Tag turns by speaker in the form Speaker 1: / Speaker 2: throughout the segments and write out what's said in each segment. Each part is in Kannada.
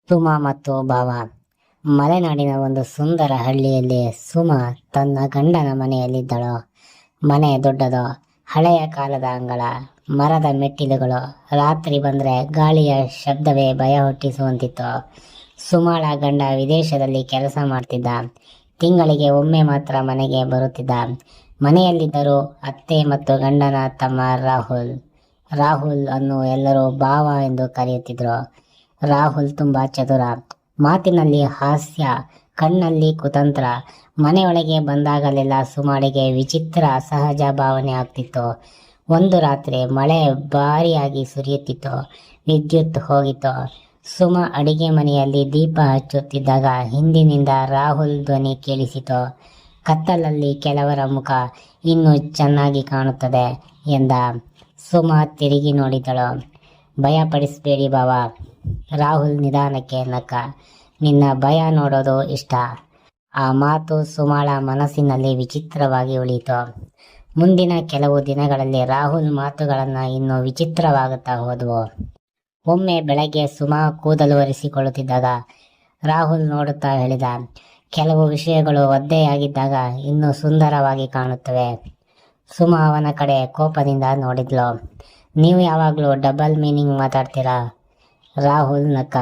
Speaker 1: ಸುಮಾ ಮತ್ತು ಭಾವ. ಮಲೆನಾಡಿನ ಒಂದು ಸುಂದರ ಹಳ್ಳಿಯಲ್ಲಿ ಸುಮಾ ತನ್ನ ಗಂಡನ ಮನೆಯಲ್ಲಿದ್ದಳು. ಮನೆ ದೊಡ್ಡದು, ಹಳೆಯ ಕಾಲದ ಅಂಗಳ, ಮರದ ಮೆಟ್ಟಿಲುಗಳು. ರಾತ್ರಿ ಬಂದರೆ ಗಾಳಿಯ ಶಬ್ದವೇ ಭಯ ಹುಟ್ಟಿಸುವಂತಿತ್ತು. ಸುಮಾಳ ಗಂಡ ವಿದೇಶದಲ್ಲಿ ಕೆಲಸ ಮಾಡ್ತಿದ್ದ. ತಿಂಗಳಿಗೆ ಒಮ್ಮೆ ಮಾತ್ರ ಮನೆಗೆ ಬರುತ್ತಿದ್ದ. ಮನೆಯಲ್ಲಿದ್ದರೂ ಅತ್ತೆ ಮತ್ತು ಗಂಡನ ತಮ್ಮ ರಾಹುಲ್ ಅನ್ನು ಎಲ್ಲರೂ ಭಾವ ಎಂದು ಕರೆಯುತ್ತಿದ್ರು. ರಾಹುಲ್ ತುಂಬ ಚತುರ, ಮಾತಿನಲ್ಲಿ ಹಾಸ್ಯ, ಕಣ್ಣಲ್ಲಿ ಕುತಂತ್ರ. ಮನೆಯೊಳಗೆ ಬಂದಾಗಲೆಲ್ಲ ಸುಮಾಳಿಗೆ ವಿಚಿತ್ರ ಅಸಹಜ ಭಾವನೆ ಆಗ್ತಿತ್ತು. ಒಂದು ರಾತ್ರಿ ಮಳೆ ಭಾರಿಯಾಗಿ ಸುರಿಯುತ್ತಿತ್ತು. ವಿದ್ಯುತ್ ಹೋಗಿತ್ತು. ಸುಮಾ ಅಡಿಗೆ ಮನೆಯಲ್ಲಿ ದೀಪ ಹಚ್ಚುತ್ತಿದ್ದಾಗ ಹಿಂದಿನಿಂದ ರಾಹುಲ್ ಧ್ವನಿ ಕೇಳಿಸಿತು. ಕತ್ತಲಲ್ಲಿ ಕೆಲವರ ಮುಖ ಇನ್ನೂ ಚೆನ್ನಾಗಿ ಕಾಣುತ್ತದೆ ಎಂದ. ಸುಮಾ ತಿರುಗಿ ನೋಡಿದಳು. ಭಯಪಡಿಸಬೇಡಿ ಭಾವ. ರಾಹುಲ್ ನಿಧಾನಕ್ಕೆ ನಕ್ಕ. ನಿನ್ನ ಭಯ ನೋಡೋದು ಇಷ್ಟ. ಆ ಮಾತು ಸುಮಾಳ ಮನಸ್ಸಿನಲ್ಲಿ ವಿಚಿತ್ರವಾಗಿ ಉಳಿಯಿತು. ಮುಂದಿನ ಕೆಲವು ದಿನಗಳಲ್ಲಿ ರಾಹುಲ್ ಮಾತುಗಳನ್ನು ಇನ್ನೂ ವಿಚಿತ್ರವಾಗುತ್ತಾ ಹೋದವು. ಒಮ್ಮೆ ಬೆಳಗ್ಗೆ ಸುಮಾ ಕೂದಲು ಒರೆಸಿಕೊಳ್ಳುತ್ತಿದ್ದಾಗ ರಾಹುಲ್ ನೋಡುತ್ತಾ ಹೇಳಿದ, ಕೆಲವು ವಿಷಯಗಳು ಒದ್ದೆಯಾಗಿದ್ದಾಗ ಇನ್ನೂ ಸುಂದರವಾಗಿ ಕಾಣುತ್ತವೆ. ಸುಮಾ ಅವನ ಕಡೆ ಕೋಪದಿಂದ ನೋಡಿದ್ಲು. ನೀವು ಯಾವಾಗಲೂ ಡಬಲ್ ಮೀನಿಂಗ್ ಮಾತಾಡ್ತೀರಾ? ರಾಹುಲ್ ನಕ್ಕ.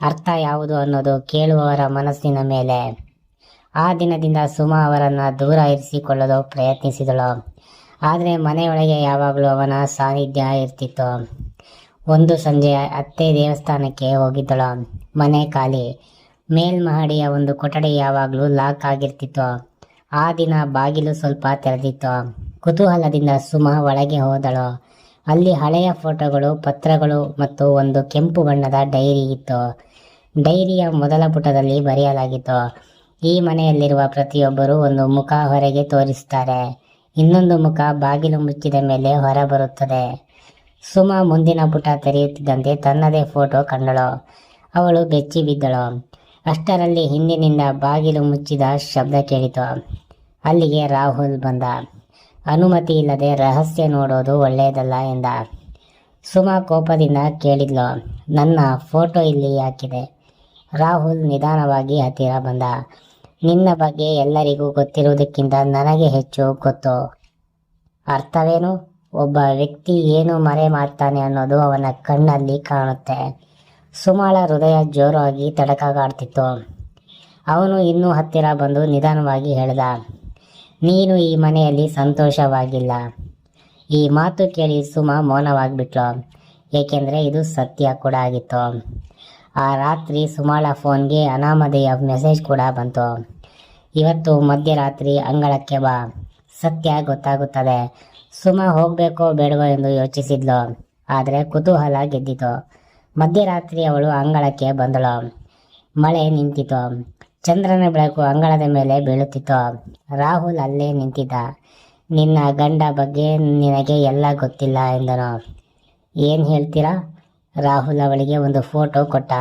Speaker 1: ಅರ್ಥ ಯಾವುದು ಅನ್ನೋದು ಕೇಳುವವರ ಮನಸ್ಸಿನ ಮೇಲೆ. ಆ ದಿನದಿಂದ ಸುಮಾ ಅವರನ್ನು ದೂರ ಇರಿಸಿಕೊಳ್ಳಲು ಪ್ರಯತ್ನಿಸಿದಳು. ಆದರೆ ಮನೆಯೊಳಗೆ ಯಾವಾಗಲೂ ಅವನ ಸಾನ್ನಿಧ್ಯ ಇರ್ತಿತ್ತು. ಒಂದು ಸಂಜೆ ಅತ್ತೆ ದೇವಸ್ಥಾನಕ್ಕೆ ಹೋಗಿದ್ದಳು. ಮನೆ ಖಾಲಿ. ಮೇಲ್ಮಹಡಿಯ ಒಂದು ಕೊಠಡಿ ಯಾವಾಗಲೂ ಲಾಕ್ ಆಗಿರ್ತಿತ್ತು. ಆ ದಿನ ಬಾಗಿಲು ಸ್ವಲ್ಪ ತೆರೆದಿತ್ತು. ಕುತೂಹಲದಿಂದ ಸುಮಾ ಒಳಗೆ ಹೋದಳು. ಅಲ್ಲಿ ಹಳೆಯ ಫೋಟೋಗಳು, ಪತ್ರಗಳು ಮತ್ತು ಒಂದು ಕೆಂಪು ಬಣ್ಣದ ಡೈರಿ ಇತ್ತು. ಡೈರಿಯ ಮೊದಲ ಪುಟದಲ್ಲಿ ಬರೆಯಲಾಗಿತ್ತು, ಈ ಮನೆಯಲ್ಲಿರುವ ಪ್ರತಿಯೊಬ್ಬರೂ ಒಂದು ಮುಖ ಹೊರಗೆ ತೋರಿಸುತ್ತಾರೆ, ಇನ್ನೊಂದು ಮುಖ ಬಾಗಿಲು ಮುಚ್ಚಿದ ಮೇಲೆ ಹೊರಬರುತ್ತದೆ. ಸುಮಾ ಮುಂದಿನ ಪುಟ ತೆರೆಯುತ್ತಿದ್ದಂತೆ ತನ್ನದೇ ಫೋಟೋ ಕಂಡಳು. ಅವಳು ಬೆಚ್ಚಿ ಬಿದ್ದಳು. ಅಷ್ಟರಲ್ಲಿ ಹಿಂದಿನಿಂದ ಬಾಗಿಲು ಮುಚ್ಚಿದ ಶಬ್ದ ಕೇಳಿತು. ಅಲ್ಲಿಗೆ ರಾಹುಲ್ ಬಂದ. ಅನುಮತಿ ಇಲ್ಲದೆ ರಹಸ್ಯ ನೋಡೋದು ಒಳ್ಳೆಯದಲ್ಲ ಎಂದ. ಸುಮಾ ಕೋಪದಿಂದ ಕೇಳಿದ್ಲು, ನನ್ನ ಫೋಟೋ ಇಲ್ಲಿ ಯಾಕಿದೆ? ರಾಹುಲ್ ನಿಧಾನವಾಗಿ ಹತ್ತಿರ ಬಂದ. ನಿನ್ನ ಬಗ್ಗೆ ಎಲ್ಲರಿಗೂ ಗೊತ್ತಿರುವುದಕ್ಕಿಂತ ನನಗೆ ಹೆಚ್ಚು ಗೊತ್ತು. ಅರ್ಥವೇನು? ಒಬ್ಬ ವ್ಯಕ್ತಿ ಏನು ಮರೆ ಮಾಡ್ತಾನೆ ಅನ್ನೋದು ಅವನ ಕಣ್ಣಲ್ಲಿ ಕಾಣುತ್ತೆ. ಸುಮಾಳ ಹೃದಯ ಜೋರಾಗಿ ತಡಕಾಡ್ತಿತ್ತು. ಅವನು ಇನ್ನೂ ಹತ್ತಿರ ಬಂದು ನಿಧಾನವಾಗಿ ಹೇಳಿದ, ನೀನು ಈ ಮನೆಯಲ್ಲಿ ಸಂತೋಷವಾಗಿಲ್ಲ. ಈ ಮಾತು ಕೇಳಿ ಸುಮಾ ಮೌನವಾಗಿಬಿಟ್ಲು. ಏಕೆಂದರೆ ಇದು ಸತ್ಯ ಕೂಡ ಆಗಿತ್ತು. ಆ ರಾತ್ರಿ ಸುಮಾಳ ಫೋನ್ಗೆ ಅನಾಮಧೇಯ ಮೆಸೇಜ್ ಕೂಡ ಬಂತು. ಇವತ್ತು ಮಧ್ಯರಾತ್ರಿ ಅಂಗಳಕ್ಕೆ ಬಾ, ಸತ್ಯ ಗೊತ್ತಾಗುತ್ತದೆ. ಸುಮಾ ಹೋಗಬೇಕೋ ಬೇಡವೋ ಎಂದು ಯೋಚಿಸಿದ್ಲು. ಆದರೆ ಕುತೂಹಲ ಗೆದ್ದಿತು. ಮಧ್ಯರಾತ್ರಿ ಅವಳು ಅಂಗಳಕ್ಕೆ ಬಂದಳು. ಮಳೆ ನಿಂತಿತು. ಚಂದ್ರನ ಬೆಳಕು ಅಂಗಳದ ಮೇಲೆ ಬೀಳುತ್ತಿತ್ತು. ರಾಹುಲ್ ಅಲ್ಲೇ ನಿಂತಿದ್ದ. ನಿನ್ನ ಗಂಡ ಬಗ್ಗೆ ನಿನಗೆ ಎಲ್ಲ ಗೊತ್ತಿಲ್ಲ ಎಂದನು. ಏನು ಹೇಳ್ತೀರಾ? ರಾಹುಲ್ ಅವಳಿಗೆ ಒಂದು ಫೋಟೋ ಕೊಟ್ಟ.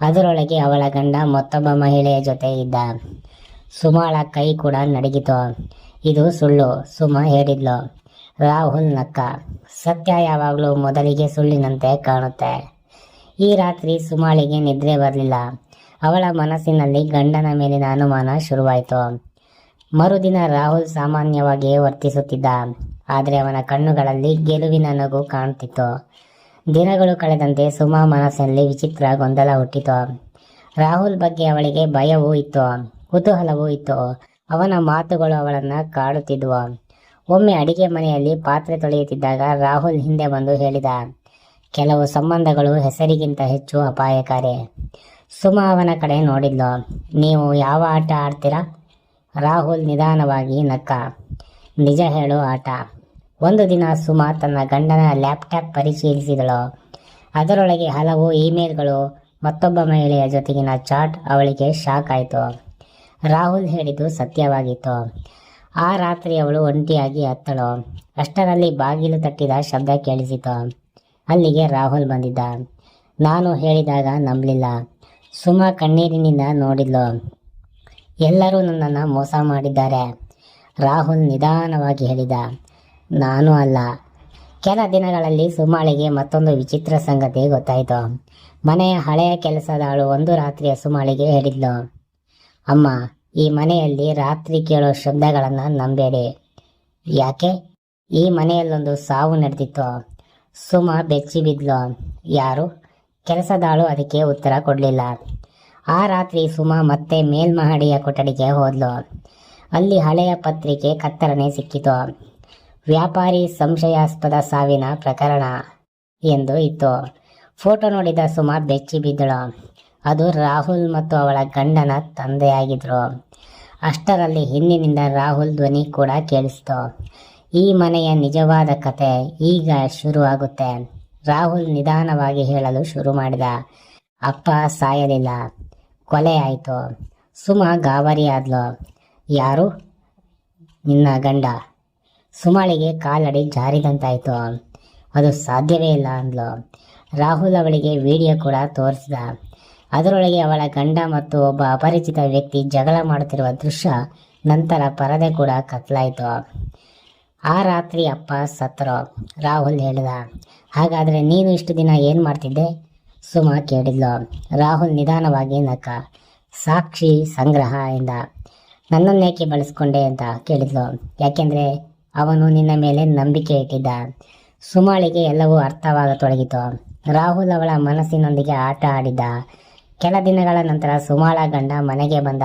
Speaker 1: ಅದರೊಳಗೆ ಅವಳ ಗಂಡ ಮತ್ತೊಬ್ಬ ಮಹಿಳೆಯ ಜೊತೆ ಇದ್ದ. ಸುಮಾಳ ಕೈ ಕೂಡ ನಡಗಿತು. ಇದು ಸುಳ್ಳು, ಸುಮಾ ಹೇಳಿದ್ಲು. ರಾಹುಲ್ ನಕ್ಕ. ಸತ್ಯ ಯಾವಾಗಲೂ ಮೊದಲಿಗೆ ಸುಳ್ಳಿನಂತೆ ಕಾಣುತ್ತೆ. ಈ ರಾತ್ರಿ ಸುಮಾಳಿಗೆ ನಿದ್ರೆ ಬರಲಿಲ್ಲ. ಅವಳ ಮನಸ್ಸಿನಲ್ಲಿ ಗಂಡನ ಮೇಲಿನ ಅನುಮಾನ ಶುರುವಾಯಿತು. ಮರುದಿನ ರಾಹುಲ್ ಸಾಮಾನ್ಯವಾಗಿಯೇ ವರ್ತಿಸುತ್ತಿದ್ದ. ಆದರೆ ಅವನ ಕಣ್ಣುಗಳಲ್ಲಿ ಗೆಲುವಿನ ನಗು ಕಾಣುತ್ತಿತ್ತು. ದಿನಗಳು ಕಳೆದಂತೆ ಸುಮಾ ಮನಸ್ಸಿನಲ್ಲಿ ವಿಚಿತ್ರ ಗೊಂದಲ ಹುಟ್ಟಿತು. ರಾಹುಲ್ ಬಗ್ಗೆ ಅವಳಿಗೆ ಭಯವೂ ಇತ್ತು, ಕುತೂಹಲವೂ ಇತ್ತು. ಅವನ ಮಾತುಗಳು ಅವಳನ್ನು ಕಾಡುತ್ತಿದ್ವು. ಒಮ್ಮೆ ಅಡಿಗೆ ಮನೆಯಲ್ಲಿ ಪಾತ್ರೆ ತೊಳೆಯುತ್ತಿದ್ದಾಗ ರಾಹುಲ್ ಹಿಂದೆ ಬಂದು ಹೇಳಿದ, ಕೆಲವು ಸಂಬಂಧಗಳು ಹೆಸರಿಗಿಂತ ಹೆಚ್ಚು ಅಪಾಯಕಾರಿ. ಸುಮಾ ಅವನ ಕಡೆ ನೋಡಿದ್ಲು. ನೀವು ಯಾವ ಆಟ ಆಡ್ತೀರಾ? ರಾಹುಲ್ ನಿಧಾನವಾಗಿ ನಕ್ಕ. ನಿಜ ಹೇಳು, ಆಟ. ಒಂದು ದಿನ ಸುಮಾ ತನ್ನ ಗಂಡನ ಲ್ಯಾಪ್ಟಾಪ್ ಪರಿಶೀಲಿಸಿದಳು. ಅದರೊಳಗೆ ಹಲವು ಇಮೇಲ್ಗಳು, ಮತ್ತೊಬ್ಬ ಮಹಿಳೆಯ ಜೊತೆಗಿನ ಚಾಟ್. ಅವಳಿಗೆ ಶಾಕ್ ಆಯಿತು. ರಾಹುಲ್ ಹೇಳಿದ್ದು ಸತ್ಯವಾಗಿತ್ತು. ಆ ರಾತ್ರಿ ಅವಳು ಒಂಟಿಯಾಗಿ ಹತ್ತಳು. ಅಷ್ಟರಲ್ಲಿ ಬಾಗಿಲು ತಟ್ಟಿದ ಶಬ್ದ ಕೇಳಿಸಿತು. ಅಲ್ಲಿಗೆ ರಾಹುಲ್ ಬಂದಿದ್ದ. ನಾನು ಹೇಳಿದಾಗ ನಂಬಲಿಲ್ಲ. ಸುಮಾ ಕಣ್ಣೀರಿನಿಂದ ನೋಡಿದ್ಲು. ಎಲ್ಲರೂ ನನ್ನನ್ನು ಮೋಸ ಮಾಡಿದ್ದಾರೆ. ರಾಹುಲ್ ನಿಧಾನವಾಗಿ ಹೇಳಿದ, ನಾನು ಅಲ್ಲ. ಕೆಲ ದಿನಗಳಲ್ಲಿ ಸುಮಾಳಿಗೆ ಮತ್ತೊಂದು ವಿಚಿತ್ರ ಸಂಗತಿ ಗೊತ್ತಾಯಿತು. ಮನೆಯ ಹಳೆಯ ಕೆಲಸದಾಳು ಒಂದು ರಾತ್ರಿಯ ಸುಮಾಳಿಗೆ ಹೇಳಿದ್ಲು, ಅಮ್ಮ, ಈ ಮನೆಯಲ್ಲಿ ರಾತ್ರಿ ಕೇಳೋ ಶಬ್ದಗಳನ್ನು ನಂಬೇಡಿ. ಯಾಕೆ? ಈ ಮನೆಯಲ್ಲೊಂದು ಸಾವು ನಡೆದಿತ್ತು. ಸುಮ ಬೆಚ್ಚಿ ಬಿದ್ಲು. ಯಾರು? ಕೆಲಸದಾಳು ಅದಕ್ಕೆ ಉತ್ತರ ಕೊಡಲಿಲ್ಲ. ಆ ರಾತ್ರಿ ಸುಮ ಮತ್ತೆ ಮೇಲ್ಮಹಡಿಯ ಕೊಠಡಿಗೆ ಹೋದ್ಲು. ಅಲ್ಲಿ ಹಳೆಯ ಪತ್ರಿಕೆ ಕತ್ತರನೆ ಸಿಕ್ಕಿತು. ವ್ಯಾಪಾರಿ ಸಂಶಯಾಸ್ಪದ ಸಾವಿನ ಪ್ರಕರಣ ಎಂದು ಇತ್ತು. ಫೋಟೋ ನೋಡಿದ ಸುಮ ಬೆಚ್ಚಿ ಬಿದ್ದಳು. ಅದು ರಾಹುಲ್ ಮತ್ತು ಅವಳ ಗಂಡನ ತಂದೆಯಾಗಿದ್ರು. ಅಷ್ಟರಲ್ಲಿ ಹಿಂದಿನಿಂದ ರಾಹುಲ್ ಧ್ವನಿ ಕೂಡ ಕೇಳಿಸ್ತು. ಈ ಮನೆಯ ನಿಜವಾದ ಕತೆ ಈಗ ಶುರುವಾಗುತ್ತೆ. ರಾಹುಲ್ ನಿಧಾನವಾಗಿ ಹೇಳಲು ಶುರು ಮಾಡಿದ. ಅಪ್ಪ ಸಾಯಲಿಲ್ಲ, ಕೊಲೆ ಆಯಿತು. ಸುಮ ಗಾಬರಿ ಆದ್ಲು. ಯಾರು? ನಿನ್ನ ಗಂಡ. ಸುಮಳಿಗೆ ಕಾಲಡಿ ಜಾರಿದಂತಾಯಿತು. ಅದು ಸಾಧ್ಯವೇ ಇಲ್ಲ ಅಂದ್ಲು. ರಾಹುಲ್ ಅವಳಿಗೆ ವಿಡಿಯೋ ಕೂಡ ತೋರಿಸಿದ. ಅದರೊಳಗೆ ಅವಳ ಗಂಡ ಮತ್ತು ಒಬ್ಬ ಅಪರಿಚಿತ ವ್ಯಕ್ತಿ ಜಗಳ ಮಾಡುತ್ತಿರುವ ದೃಶ್ಯ. ನಂತರ ಪರದೆ ಕೂಡ ಕತ್ಲಾಯಿತು. ಆ ರಾತ್ರಿ ಅಪ್ಪ ಸತ್ತರು. ರಾಹುಲ್ ಹೇಳಿದ. ಹಾಗಾದರೆ ನೀನು ಇಷ್ಟು ದಿನ ಏನು ಮಾಡ್ತಿದ್ದೆ? ಸುಮ ಕೇಳಿದ್ಲು. ರಾಹುಲ್ ನಿಧಾನವಾಗಿ ನಕ್ಕ. ಸಾಕ್ಷಿ ಸಂಗ್ರಹ ಎಂದ. ನನ್ನನ್ನೇಕೆ ಬಳಸ್ಕೊಂಡೆ ಅಂತ ಕೇಳಿದ್ಲು. ಯಾಕೆಂದರೆ ಅವನು ನಿನ್ನ ಮೇಲೆ ನಂಬಿಕೆ ಇಟ್ಟಿದ್ದ. ಸುಮಾಳಿಗೆ ಎಲ್ಲವೂ ಅರ್ಥವಾಗತೊಡಗಿತು. ರಾಹುಲ್ ಅವಳ ಮನಸ್ಸಿನೊಂದಿಗೆ ಆಟ ಆಡಿದ್ದ. ಕೆಲ ದಿನಗಳ ನಂತರ ಸುಮಾಳ ಗಂಡ ಮನೆಗೆ ಬಂದ.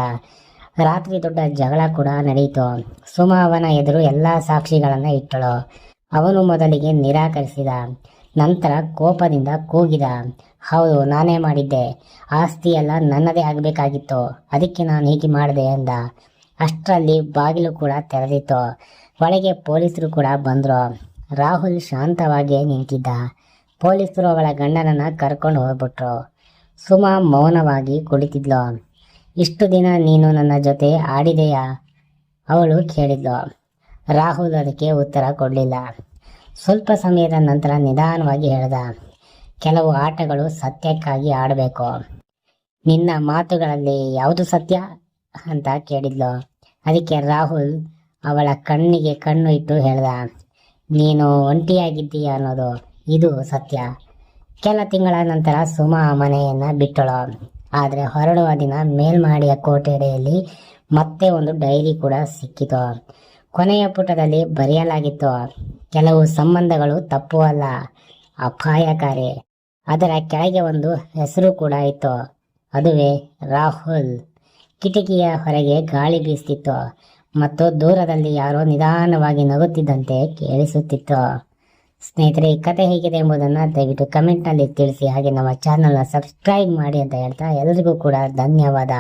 Speaker 1: ರಾತ್ರಿ ದೊಡ್ಡ ಜಗಳ ಕೂಡ ನಡೆಯಿತು. ಸುಮ ಅವನ ಎದುರು ಎಲ್ಲ ಸಾಕ್ಷಿಗಳನ್ನು ಇಟ್ಟಳು. ಅವನು ಮೊದಲಿಗೆ ನಿರಾಕರಿಸಿದ. ನಂತರ ಕೋಪದಿಂದ ಕೂಗಿದ. ಹೌದು, ನಾನೇ ಮಾಡಿದ್ದೆ. ಆಸ್ತಿ ಎಲ್ಲ ನನ್ನದೇ ಆಗಬೇಕಾಗಿತ್ತು. ಅದಕ್ಕೆ ನಾನು ಹೀಗೆ ಮಾಡಿದೆ ಎಂದ. ಅಷ್ಟರಲ್ಲಿ ಬಾಗಿಲು ಕೂಡ ತೆರೆದಿತ್ತು. ಒಳಗೆ ಪೊಲೀಸರು ಕೂಡ ಬಂದರು. ರಾಹುಲ್ ಶಾಂತವಾಗಿ ನಿಂತಿದ್ದ. ಪೊಲೀಸರು ಅವಳ ಗಂಡನನ್ನು ಕರ್ಕೊಂಡು ಹೋಗ್ಬಿಟ್ರು. ಸುಮ ಮೌನವಾಗಿ ಕುಳಿತಿದ್ಲು. ಇಷ್ಟು ದಿನ ನೀನು ನನ್ನ ಜೊತೆ ಆಡಿದೆಯಾ? ಅವಳು ಕೇಳಿದ್ಲು. ರಾಹುಲ್ ಅದಕ್ಕೆ ಉತ್ತರ ಕೊಡಲಿಲ್ಲ. ಸ್ವಲ್ಪ ಸಮಯದ ನಂತರ ನಿಧಾನವಾಗಿ ಹೇಳ್ದ. ಕೆಲವು ಆಟಗಳು ಸತ್ಯಕ್ಕಾಗಿ ಆಡಬೇಕು. ನಿನ್ನ ಮಾತುಗಳಲ್ಲಿ ಯಾವುದು ಸತ್ಯ ಅಂತ ಕೇಳಿದ್ಲು. ಅದಕ್ಕೆ ರಾಹುಲ್ ಅವಳ ಕಣ್ಣಿಗೆ ಕಣ್ಣು ಇಟ್ಟು ಹೇಳ್ದ. ನೀನು ಒಂಟಿಯಾಗಿದ್ದೀಯ ಅನ್ನೋದು ಇದು ಸತ್ಯ. ಕೆಲ ತಿಂಗಳ ನಂತರ ಸುಮ ಮನೆಯನ್ನು ಬಿಟ್ಟಳು. ಆದರೆ ಹೊರಡುವ ದಿನ ಮೇಲ್ಮಹಡಿಯ ಕೊಠಡಿಯಲ್ಲಿ ಮತ್ತೆ ಒಂದು ಡೈರಿ ಕೂಡ ಸಿಕ್ಕಿತು. ಕೊನೆಯ ಪುಟದಲ್ಲಿ ಬರೆಯಲಾಗಿತ್ತು, ಕೆಲವು ಸಂಬಂಧಗಳು ತಪ್ಪು ಅಲ್ಲ, ಅಪಾಯಕಾರಿ. ಅದರ ಕೆಳಗೆ ಒಂದು ಹೆಸರು ಕೂಡ ಇತ್ತು, ಅದುವೇ ರಾಹುಲ್. ಕಿಟಕಿಯ ಹೊರಗೆ ಗಾಳಿ ಬೀಸ್ತಿತ್ತು ಮತ್ತು ದೂರದಲ್ಲಿ ಯಾರೋ ನಿಧಾನವಾಗಿ ನಗುತ್ತಿದ್ದಂತೆ ಕೇಳಿಸುತ್ತಿತ್ತು. ಸ್ನೇಹಿತರೆ, ಈ ಕತೆ ಹೇಗಿದೆ ಎಂಬುದನ್ನು ದಯವಿಟ್ಟು ಕಮೆಂಟ್ನಲ್ಲಿ ತಿಳಿಸಿ. ಹಾಗೆ ನಮ್ಮ ಚಾನಲ್ನ ಸಬ್ಸ್ಕ್ರೈಬ್ ಮಾಡಿ ಅಂತ ಹೇಳ್ತಾ ಎಲ್ರಿಗೂ ಕೂಡ ಧನ್ಯವಾದ.